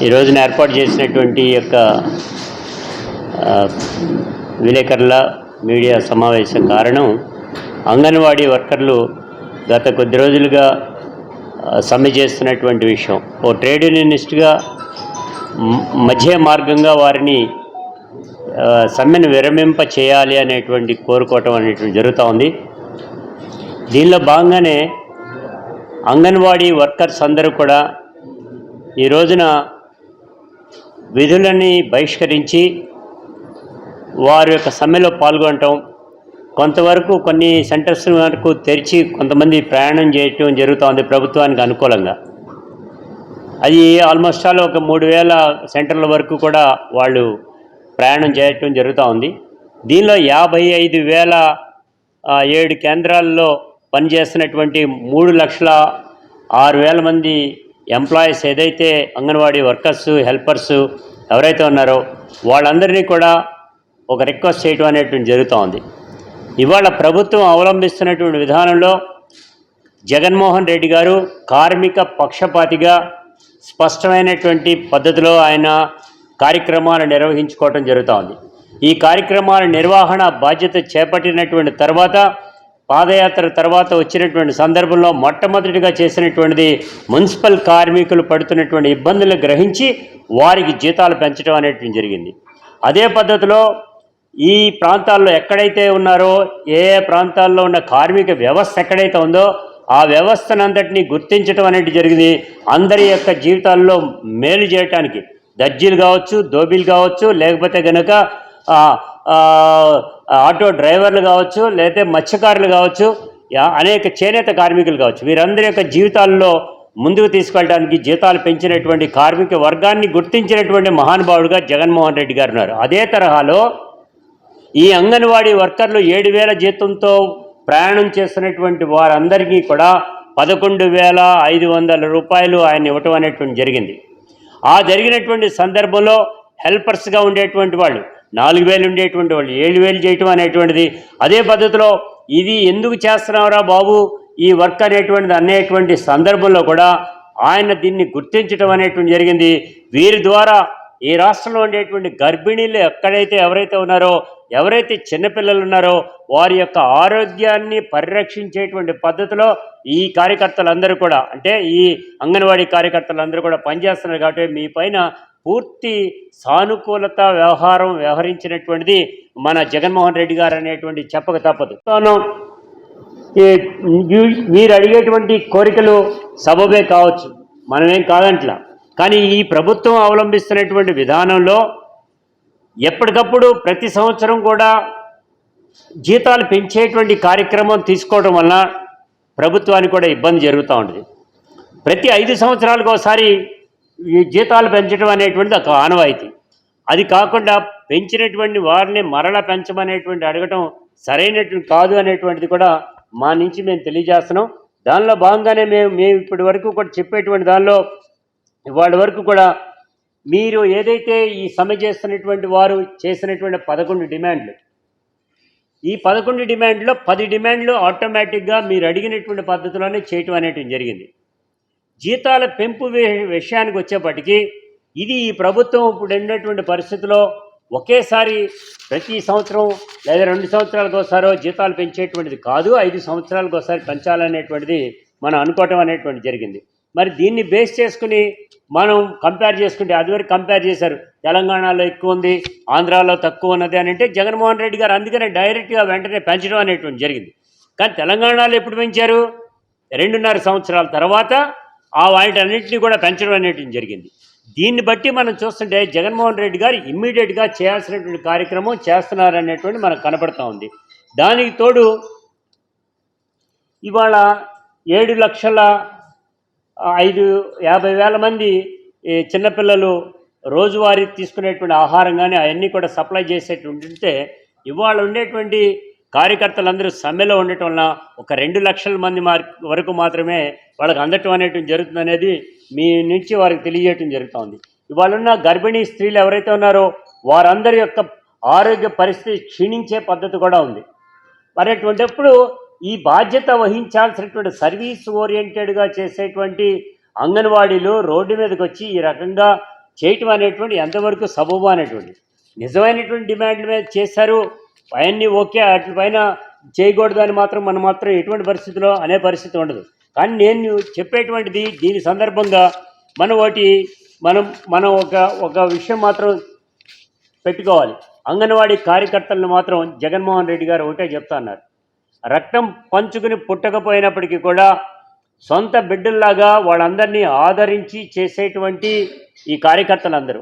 ఈ రోజున ఏర్పాటు చేసినటువంటి యొక్క విలేకరుల మీడియా సమావేశం కారణం అంగన్వాడీ వర్కర్లు గత కొద్ది రోజులుగా సమ్మె చేస్తున్నటువంటి విషయం. ఓ ట్రేడ్ యూనియనిస్ట్గా మధ్య మార్గంగా వారిని సమ్మెను విరమింప చేయాలి అనేటువంటి కోరుకోవటం అనేటువంటి జరుగుతూ ఉంది. దీనిలో భాగంగానే అంగన్వాడీ వర్కర్స్ అందరూ కూడా ఈ రోజున విధులని బహిష్కరించి వారి యొక్క సమ్మెలో పాల్గొనటం, కొంతవరకు కొన్ని సెంటర్స్ వరకు తెరిచి కొంతమంది ప్రయాణం చేయటం జరుగుతోంది ప్రభుత్వానికి అనుకూలంగా. అది ఆల్మోస్ట్ ఆల్ ఒక 3000 సెంటర్ల వరకు కూడా వాళ్ళు ప్రయాణం చేయటం జరుగుతూ ఉంది. దీనిలో 55,007 కేంద్రాల్లో పనిచేస్తున్నటువంటి 3,06,000 మంది ఎంప్లాయీస్ ఏదైతే అంగన్వాడీ వర్కర్స్, హెల్పర్స్ ఎవరైతే ఉన్నారో వాళ్ళందరినీ కూడా ఒక రిక్వెస్ట్ చేయటం అనేటువంటి జరుగుతూ ఉంది. ఇవాళ ప్రభుత్వం అవలంబిస్తున్నటువంటి విధానంలో జగన్మోహన్ రెడ్డి గారు కార్మిక పక్షపాతిగా స్పష్టమైనటువంటి పద్ధతిలో ఆయన కార్యక్రమాలు నిర్వహించుకోవటం జరుగుతూ ఉంది. ఈ కార్యక్రమాల నిర్వహణ బాధ్యత చేపట్టినటువంటి తర్వాత పాదయాత్ర తర్వాత వచ్చినటువంటి సందర్భంలో మొట్టమొదటిగా చేసినటువంటిది మున్సిపల్ కార్మికులు పడుతున్నటువంటి ఇబ్బందులను గ్రహించి వారికి జీతాలు పెంచడం అనేటువంటి జరిగింది. అదే పద్ధతిలో ఈ ప్రాంతాల్లో ఎక్కడైతే ఉన్నారో ఏ ప్రాంతాల్లో ఉన్న కార్మిక వ్యవస్థ ఎక్కడైతే ఉందో ఆ వ్యవస్థనంతటినీ గుర్తించడం అనేది జరిగింది. అందరి యొక్క జీవితాల్లో మేలు చేయటానికి దర్జీలు కావచ్చు, దోబీలు కావచ్చు, లేకపోతే కనుక ఆటో డ్రైవర్లు కావచ్చు, లేకపోతే మత్స్యకారులు కావచ్చు, అనేక చేనేత కార్మికులు కావచ్చు, వీరందరి యొక్క జీవితాల్లో ముందుకు తీసుకెళ్ళడానికి జీతాలు పెంచినటువంటి కార్మిక వర్గాన్ని గుర్తించినటువంటి మహానుభావుడుగా జగన్మోహన్ రెడ్డి గారు ఉన్నారు. అదే తరహాలో ఈ అంగన్వాడీ వర్కర్లు 7,000 జీతంతో ప్రయాణం చేస్తున్నటువంటి వారందరికీ కూడా 11,500 రూపాయలు ఆయన ఇవ్వటం అనేటువంటి జరిగింది. ఆ జరిగినటువంటి సందర్భంలో హెల్పర్స్గా ఉండేటువంటి వాళ్ళు 4,000 ఉండేటువంటి వాళ్ళు 7,000 చేయటం అనేటువంటిది, అదే పద్ధతిలో ఇది ఎందుకు చేస్తున్నావురా బాబు ఈ వర్క్ అనేటువంటి సందర్భంలో కూడా ఆయన దీన్ని గుర్తించడం అనేటువంటి జరిగింది. వీరి ద్వారా ఈ రాష్ట్రంలో ఉండేటువంటి గర్భిణీలు ఎవరైతే ఉన్నారో, ఎవరైతే చిన్నపిల్లలు ఉన్నారో వారి యొక్క ఆరోగ్యాన్ని పరిరక్షించేటువంటి పద్ధతిలో ఈ కార్యకర్తలందరూ కూడా, అంటే ఈ అంగన్వాడీ కార్యకర్తలందరూ కూడా పనిచేస్తున్నారు. కాబట్టి మీ పైన పూర్తి సానుకూలత వ్యవహరించినటువంటిది మన జగన్మోహన్ రెడ్డి గారు అనేటువంటి చెప్పక తప్పదు. మీరు అడిగేటువంటి కోరికలు సబబే కావచ్చు, మనమేం కాదంట్లా. కానీ ఈ ప్రభుత్వం అవలంబిస్తున్నటువంటి విధానంలో ఎప్పటికప్పుడు ప్రతి సంవత్సరం కూడా జీతాలు పెంచేటువంటి కార్యక్రమం తీసుకోవడం వలన ప్రభుత్వానికి కూడా ఇబ్బంది జరుగుతూ ఉంటుంది. ప్రతి 5 సంవత్సరాలకు ఒకసారి ఈ జీతాలు పెంచడం అనేటువంటిది ఒక ఆనవాయితీ. అది కాకుండా పెంచినటువంటి వారిని మరలా పెంచమనేటువంటి అడగటం సరైనటువంటి కాదు అనేటువంటిది కూడా మా నుంచి మేము తెలియజేస్తున్నాం. దానిలో భాగంగానే మేము ఇప్పటి వరకు కూడా చెప్పేటువంటి దానిలో ఇవాళ వరకు కూడా మీరు ఏదైతే ఈ సమ్మె చేస్తున్నటువంటి వారు చేసినటువంటి 11 డిమాండ్లు, ఈ 11 డిమాండ్లో 10 డిమాండ్లు ఆటోమేటిక్గా మీరు అడిగినటువంటి పద్ధతిలోనే చేయటం అనేటువంటి జరిగింది. జీతాల పెంపు విషయానికి వచ్చేప్పటికీ ఇది ఈ ప్రభుత్వం ఇప్పుడు ఉన్నటువంటి పరిస్థితిలో ఒకేసారి ప్రతి సంవత్సరం లేదా 2 సంవత్సరాలకు ఒకసారో జీతాలు పెంచేటువంటిది కాదు, 5 సంవత్సరాలకు ఒకసారి పెంచాలనేటువంటిది మనం అనుకోవటం అనేటువంటి జరిగింది. మరి దీన్ని బేస్ చేసుకుని మనం కంపేర్ చేసుకుంటే, అదివరకు కంపేర్ చేశారు తెలంగాణలో ఎక్కువ ఉంది, ఆంధ్రాలో తక్కువ ఉన్నది అని అంటే జగన్మోహన్ రెడ్డి గారు అందుకనే డైరెక్ట్గా వెంటనే పెంచడం అనేటువంటి జరిగింది. కానీ తెలంగాణలో ఎప్పుడు పెంచారు? 2.5 సంవత్సరాల తర్వాత వాటన్నింటినీ కూడా పెంచడం అనేటువంటి జరిగింది. దీన్ని బట్టి మనం చూస్తుంటే జగన్మోహన్ రెడ్డి గారు ఇమ్మీడియట్గా చేయాల్సినటువంటి కార్యక్రమం చేస్తున్నారనేటువంటి మనకు కనపడుతూ ఉంది. దానికి తోడు ఇవాళ 7,50,000 మంది చిన్నపిల్లలు రోజువారీ తీసుకునేటువంటి ఆహారం కానీ అవన్నీ కూడా సప్లై చేసేటుంటే ఇవాళ ఉండేటువంటి కార్యకర్తలందరూ సమ్మెలో ఉండటం వలన ఒక 2 లక్షల మంది వరకు మాత్రమే వాళ్ళకి అందటం అనేటువంటి జరుగుతుంది అనేది మీ నుంచి వారికి తెలియజేయటం జరుగుతుంది. ఇవాళ ఉన్న గర్భిణీ స్త్రీలు ఎవరైతే ఉన్నారో వారందరి యొక్క ఆరోగ్య పరిస్థితి క్షీణించే పద్ధతి కూడా ఉంది. మరి అటువంటిప్పుడు ఈ బాధ్యత వహించాల్సినటువంటి సర్వీస్ ఓరియంటెడ్గా చేసేటువంటి అంగన్వాడీలు రోడ్డు మీదకి వచ్చి ఈ రకంగా చేయటం అనేటువంటి ఎంతవరకు సబబు అనేటువంటి నిజమైనటువంటి డిమాండ్ల మీద చేశారు, అవన్నీ ఓకే, వాటిపైన చేయకూడదు అని మనం మాత్రం ఎటువంటి పరిస్థితిలో అనే పరిస్థితి ఉండదు. కానీ నేను చెప్పేటువంటిది దీని సందర్భంగా మనం ఒక విషయం మాత్రం పెట్టుకోవాలి. అంగన్వాడీ కార్యకర్తలను మాత్రం జగన్మోహన్ రెడ్డి గారు ఒకటే చెప్తా అన్నారు, రక్తం పంచుకుని పుట్టకపోయినప్పటికీ కూడా సొంత బిడ్డల్లాగా వాళ్ళందరినీ ఆదరించి చేసేటువంటి ఈ కార్యకర్తలందరూ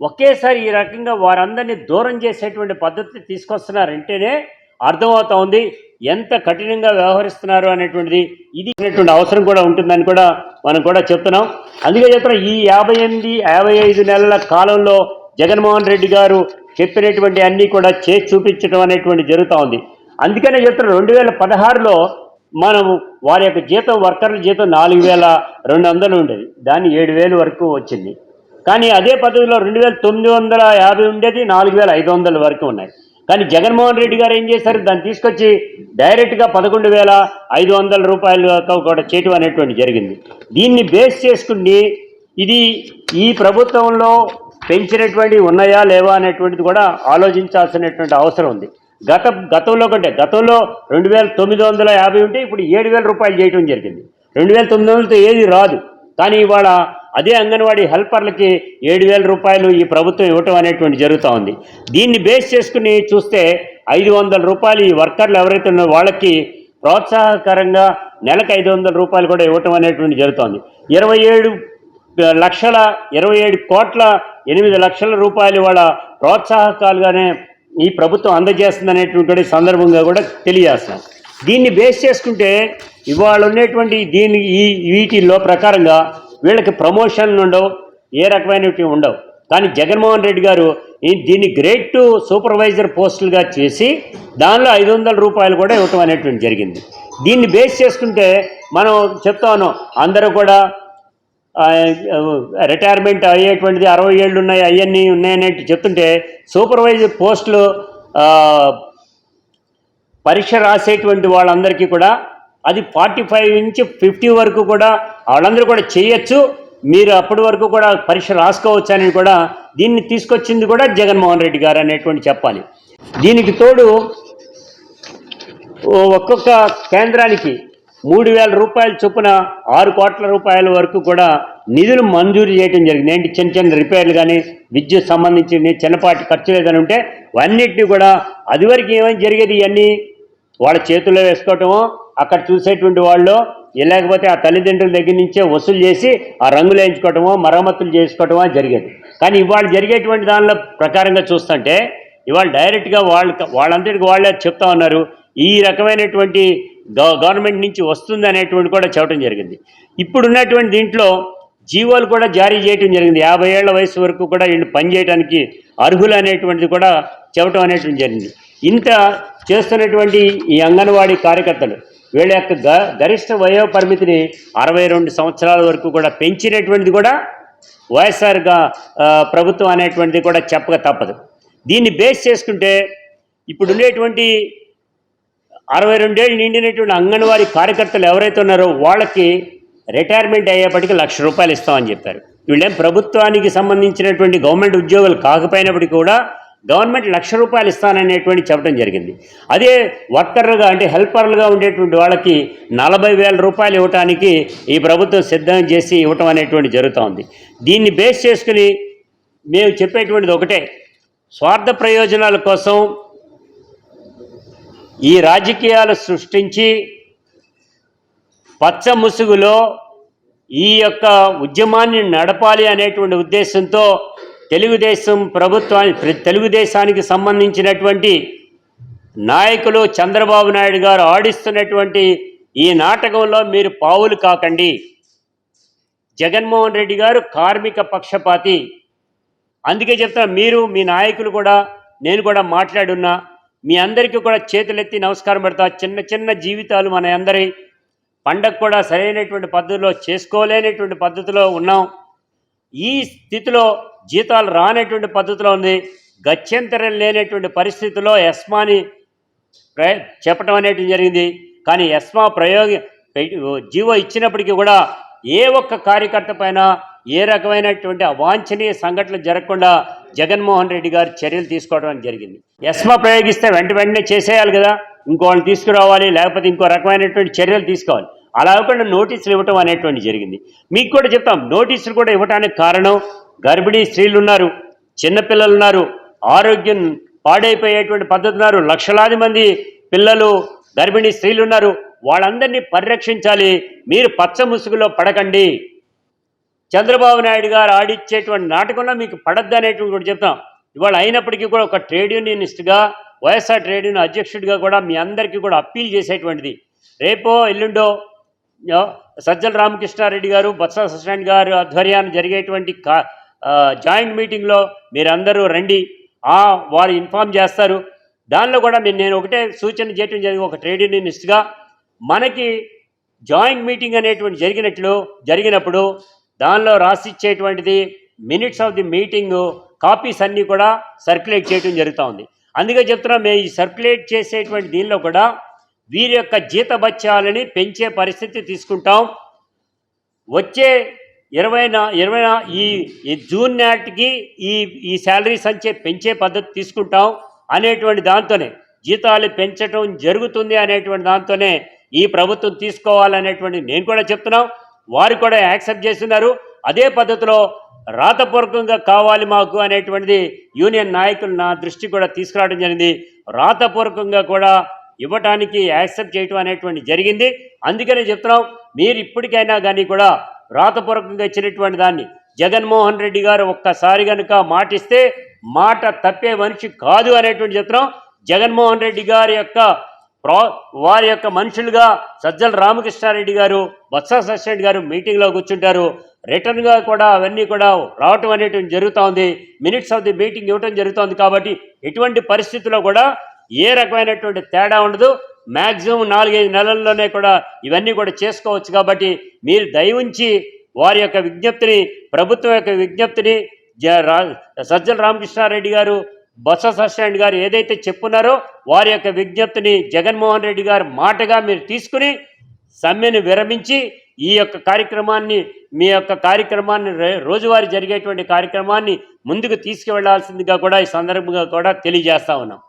ఒకేసారి ఈ రకంగా వారందరినీ దూరం చేసేటువంటి పద్ధతి తీసుకొస్తున్నారంటేనే అర్థమవుతా ఉంది ఎంత కఠినంగా వ్యవహరిస్తున్నారు అనేటువంటిది. ఇది అనేటువంటి అవసరం కూడా ఉంటుందని కూడా మనం కూడా చెప్తున్నాం. అందుకే చెప్తున్నాం, ఈ 55 నెలల కాలంలో జగన్మోహన్ రెడ్డి గారు చెప్పినటువంటి అన్నీ కూడా చేసి చూపించడం అనేటువంటి జరుగుతూ ఉంది. అందుకనే చెప్తున్నాం, 2016లో మనం వారి యొక్క జీతం, వర్కర్ల జీతం 4200 ఉండేది, దాన్ని 7000 వరకు వచ్చింది. కానీ అదే పద్ధతిలో 2950 ఉండేది, 4500 వరకు ఉన్నాయి. కానీ జగన్మోహన్ రెడ్డి గారు ఏం చేశారు, దాన్ని తీసుకొచ్చి డైరెక్ట్గా 11,500 రూపాయలు కూడా చేయటం అనేటువంటి జరిగింది. దీన్ని బేస్ చేసుకుని ఇది ఈ ప్రభుత్వంలో పెంచినటువంటివి ఉన్నాయా లేవా అనేటువంటిది కూడా ఆలోచించాల్సినటువంటి అవసరం ఉంది. గతంలో 2950 ఉంటే ఇప్పుడు 7000 రూపాయలు చేయటం జరిగింది. 2900తో ఏది రాదు. కానీ ఇవాళ అదే అంగన్వాడీ హెల్పర్లకి 7000 రూపాయలు ఈ ప్రభుత్వం ఇవ్వటం అనేటువంటి జరుగుతూ ఉంది. దీన్ని బేస్ చేసుకుని చూస్తే 500 రూపాయలు ఈ వర్కర్లు ఎవరైతే ఉన్నారో వాళ్ళకి ప్రోత్సాహకరంగా నెలకు 500 రూపాయలు కూడా ఇవ్వటం అనేటువంటి జరుగుతోంది. 27,8 రూపాయలు వాళ్ళ ప్రోత్సాహకాలుగానే ఈ ప్రభుత్వం అందజేస్తుంది అనేటువంటి సందర్భంగా కూడా తెలియజేస్తున్నాం. దీన్ని బేస్ చేసుకుంటే ఇవాళ ఉన్నటువంటి వీటిల్లో ప్రకారంగా వీళ్ళకి ప్రమోషన్లు ఉండవు, ఏ రకమైనవి ఉండవు. కానీ జగన్మోహన్ రెడ్డి గారు దీన్ని గ్రేడ్ 2 సూపర్వైజర్ పోస్టులుగా చేసి దానిలో 500 రూపాయలు కూడా ఇవ్వటం అనేటువంటి జరిగింది. దీన్ని బేస్ చేసుకుంటే మనం చెప్తా ఉన్నాం, అందరూ కూడా రిటైర్మెంట్ అయ్యేటువంటిది 60 ఏళ్ళు ఉన్నాయి, అవన్నీ ఉన్నాయనేది చెప్తుంటే సూపర్వైజర్ పోస్టులు పరీక్ష రాసేటువంటి వాళ్ళందరికీ కూడా అది 45 నుంచి 50 వరకు కూడా వాళ్ళందరూ కూడా చేయొచ్చు, మీరు అప్పటి వరకు కూడా పరీక్ష రాసుకోవచ్చు అని కూడా దీన్ని తీసుకొచ్చింది కూడా జగన్మోహన్ రెడ్డి గారు అనేటువంటి చెప్పాలి. దీనికి తోడు ఒక్కొక్క కేంద్రానికి 3000 రూపాయల చొప్పున 6 కోట్ల రూపాయల వరకు కూడా నిధులు మంజూరు చేయడం జరిగింది. ఏంటి చిన్న రిపేర్లు కానీ విద్యుత్ సంబంధించి చిన్నపాటి ఖర్చు లేదని ఉంటే అన్నిటినీ కూడా అదివరకు ఏమైనా జరిగేది, ఇవన్నీ వాళ్ళ చేతుల్లో వేసుకోవటమో అక్కడ చూసేటువంటి వాళ్ళు, లేకపోతే ఆ తల్లిదండ్రుల దగ్గర నుంచే వసూలు చేసి ఆ రంగులు వేయించుకోవటమో మరమ్మతులు చేసుకోవటమో జరిగేది. కానీ ఇవాళ జరిగేటువంటి దానిలో ప్రకారంగా చూస్తుంటే ఇవాళ డైరెక్ట్గా వాళ్ళందరికీ వాళ్ళే చెప్తా ఉన్నారు, ఈ రకమైనటువంటి గవర్నమెంట్ నుంచి వస్తుంది అనేటువంటి కూడా చెప్పడం జరిగింది. ఇప్పుడున్నటువంటి దీంట్లో జీవోలు కూడా జారీ చేయడం జరిగింది. 50 ఏళ్ల వయసు వరకు కూడా వీళ్ళు పనిచేయడానికి అర్హులు అనేటువంటిది కూడా చెప్పడం అనేటువంటి జరిగింది. ఇంత చేస్తున్నటువంటి ఈ అంగన్వాడీ కార్యకర్తలు వీళ్ళ యొక్క గరిష్ట వయో పరిమితిని 62 సంవత్సరాల వరకు కూడా పెంచినటువంటిది కూడా వైఎస్ఆర్గా ప్రభుత్వం అనేటువంటిది కూడా చెప్పక తప్పదు. దీన్ని బేస్ చేసుకుంటే ఇప్పుడు ఉండేటువంటి 62 ఏళ్ళు నిండినటువంటి అంగన్వాడీ కార్యకర్తలు ఎవరైతే ఉన్నారో వాళ్ళకి రిటైర్మెంట్ అయ్యేపటికి 1,00,000 రూపాయలు ఇస్తామని చెప్పారు. వీళ్ళేం ప్రభుత్వానికి సంబంధించినటువంటి గవర్నమెంట్ ఉద్యోగులు కాకపోయినప్పటికీ కూడా గవర్నమెంట్ 1,00,000 రూపాయలు ఇస్తాననేటువంటి చెప్పడం జరిగింది. అదే వర్కర్లుగా అంటే హెల్పర్లుగా ఉండేటువంటి వాళ్ళకి 40,000 రూపాయలు ఇవ్వటానికి ఈ ప్రభుత్వం సిద్ధం చేసి ఇవ్వటం అనేటువంటి జరుగుతూ ఉంది. దీన్ని బేస్ చేసుకుని మేము చెప్పేటువంటిది ఒకటే, స్వార్థ ప్రయోజనాల కోసం ఈ రాజకీయాలు సృష్టించి పచ్చ ముసుగులో ఈ యొక్క ఉద్యమాన్ని నడపాలి అనేటువంటి ఉద్దేశంతో తెలుగుదేశానికి సంబంధించినటువంటి నాయకులు చంద్రబాబు నాయుడు గారు ఆడిస్తున్నటువంటి ఈ నాటకంలో మీరు పావులు కాకండి. జగన్మోహన్ రెడ్డి గారు కార్మిక పక్షపాతి. అందుకే చెప్తా, మీరు మీ నాయకులు కూడా నేను కూడా మాట్లాడున్నా మీ అందరికీ కూడా చేతులెత్తి నమస్కారం పెడతా. చిన్న జీవితాలు మన అందరి పండగ కూడా సరైనటువంటి పద్ధతిలో చేసుకోలేనటువంటి పద్ధతిలో ఉన్నాం. ఈ స్థితిలో జీతాలు రానటువంటి పద్ధతిలో ఉంది. గత్యంతరం లేనటువంటి పరిస్థితుల్లో ఎస్మాని చెప్పడం అనేటువంటి జరిగింది. కానీ ఎస్మా జీవో ఇచ్చినప్పటికీ కూడా ఏ ఒక్క కార్యకర్త పైన ఏ రకమైనటువంటి అవాంఛనీయ సంఘటనలు జరగకుండా జగన్మోహన్ రెడ్డి గారు చర్యలు తీసుకోవడం జరిగింది. ఎస్మా ప్రయోగిస్తే వెంటనే చేసేయాలి కదా, ఇంకోళ్ళని తీసుకురావాలి, లేకపోతే ఇంకో రకమైనటువంటి చర్యలు తీసుకోవాలి. అలా కాకుండా నోటీసులు ఇవ్వటం అనేటువంటి జరిగింది. మీకు కూడా చెప్తాం, నోటీసులు కూడా ఇవ్వడానికి కారణం గర్భిణీ స్త్రీలు ఉన్నారు, చిన్నపిల్లలు ఉన్నారు, ఆరోగ్యం పాడైపోయేటువంటి పద్ధతి ఉన్నారు, లక్షలాది మంది పిల్లలు గర్భిణీ స్త్రీలు ఉన్నారు, వాళ్ళందరినీ పరిరక్షించాలి. మీరు పచ్చ ముసుగులో పడకండి. చంద్రబాబు నాయుడు గారు ఆడిచ్చేటువంటి నాటకంలో మీకు పడద్దు అనేటువంటి కూడా చెప్తాం. ఇవాళ అయినప్పటికీ కూడా ఒక ట్రేడ్ యూనియనిస్ట్గా, వైఎస్ఆర్ ట్రేడ్ యూనియన్ అధ్యక్షుడిగా కూడా మీ అందరికీ కూడా అప్పీల్ చేసేటువంటిది, రేపో ఎల్లుండో సజ్జల రామకృష్ణారెడ్డి గారు, బొత్స సత్యనారాయణ గారు ఆధ్వర్యాన్ని జరిగేటువంటి జాయింట్ మీటింగ్లో మీరందరూ రండి, వారు ఇన్ఫామ్ చేస్తారు. దానిలో కూడా నేను ఒకటే సూచన చేయడం జరిగింది, ఒక ట్రేడ్ యూనియనిస్ట్గా మనకి జాయింట్ మీటింగ్ అనేటువంటి జరిగినప్పుడు దానిలో రాసిచ్చేటువంటిది minutes of the meeting copies అన్నీ కూడా సర్క్యులేట్ చేయడం జరుగుతూ ఉంది. అందుకే చెప్తున్నాం, మేము ఈ సర్క్యులేట్ చేసేటువంటి దీనిలో కూడా వీరి యొక్క జీతభత్యాలని పెంచే పరిస్థితి తీసుకుంటాం. వచ్చే 20 జూన్ నాటికి ఈ శాలరీ సంచే పెంచే పద్ధతి తీసుకుంటాం అనేటువంటి దాంతోనే, జీతాలు పెంచడం జరుగుతుంది అనేటువంటి దాంతోనే ఈ ప్రభుత్వం తీసుకోవాలనేటువంటి నేను కూడా చెప్తున్నాం. వారు కూడా యాక్సెప్ట్ చేస్తున్నారు. అదే పద్ధతిలో రాతపూర్వకంగా కావాలి మాకు అనేటువంటిది యూనియన్ నాయకులు నా దృష్టి కూడా తీసుకురావడం జరిగింది. రాతపూర్వకంగా కూడా ఇవ్వటానికి యాక్సెప్ట్ చేయటం అనేటువంటి జరిగింది. అందుకనే చెప్తున్నాం, మీరు ఇప్పటికైనా కానీ కూడా రాతపూర్వకంగా ఇచ్చినటువంటి దాన్ని జగన్మోహన్ రెడ్డి గారు ఒక్కసారి కనుక మాటిస్తే మాట తప్పే మనిషి కాదు అనేటువంటి చెప్తున్నాం. జగన్మోహన్ రెడ్డి గారి యొక్క వారి యొక్క మనుషులుగా సజ్జల రామకృష్ణారెడ్డి గారు, బొత్స సత్యనారాయణ గారు మీటింగ్లో కూర్చుంటారు. రిటర్న్గా కూడా అవన్నీ కూడా రావటం అనేటువంటి జరుగుతూ ఉంది. మినిట్స్ ఆఫ్ ది మీటింగ్ ఇవ్వటం జరుగుతుంది. కాబట్టి ఎటువంటి పరిస్థితుల్లో కూడా ఏ రకమైనటువంటి తేడా ఉండదు. మ్యాక్సిమం 4-5 నెలల్లోనే కూడా ఇవన్నీ కూడా చేసుకోవచ్చు. కాబట్టి మీరు దయవుంచి వారి యొక్క విజ్ఞప్తిని, ప్రభుత్వం యొక్క విజ్ఞప్తిని, సజ్జల రామకృష్ణారెడ్డి గారు, బొత్స సత్యనారాయణ గారు ఏదైతే చెప్పున్నారో వారి యొక్క విజ్ఞప్తిని జగన్మోహన్ రెడ్డి గారు మాటగా మీరు తీసుకుని సమ్మెను విరమించి ఈ యొక్క కార్యక్రమాన్ని, మీ యొక్క కార్యక్రమాన్ని, రోజువారీ జరిగేటువంటి కార్యక్రమాన్ని ముందుకు తీసుకువెళ్లాల్సిందిగా కూడా ఈ సందర్భంగా కూడా తెలియజేస్తా ఉన్నాం.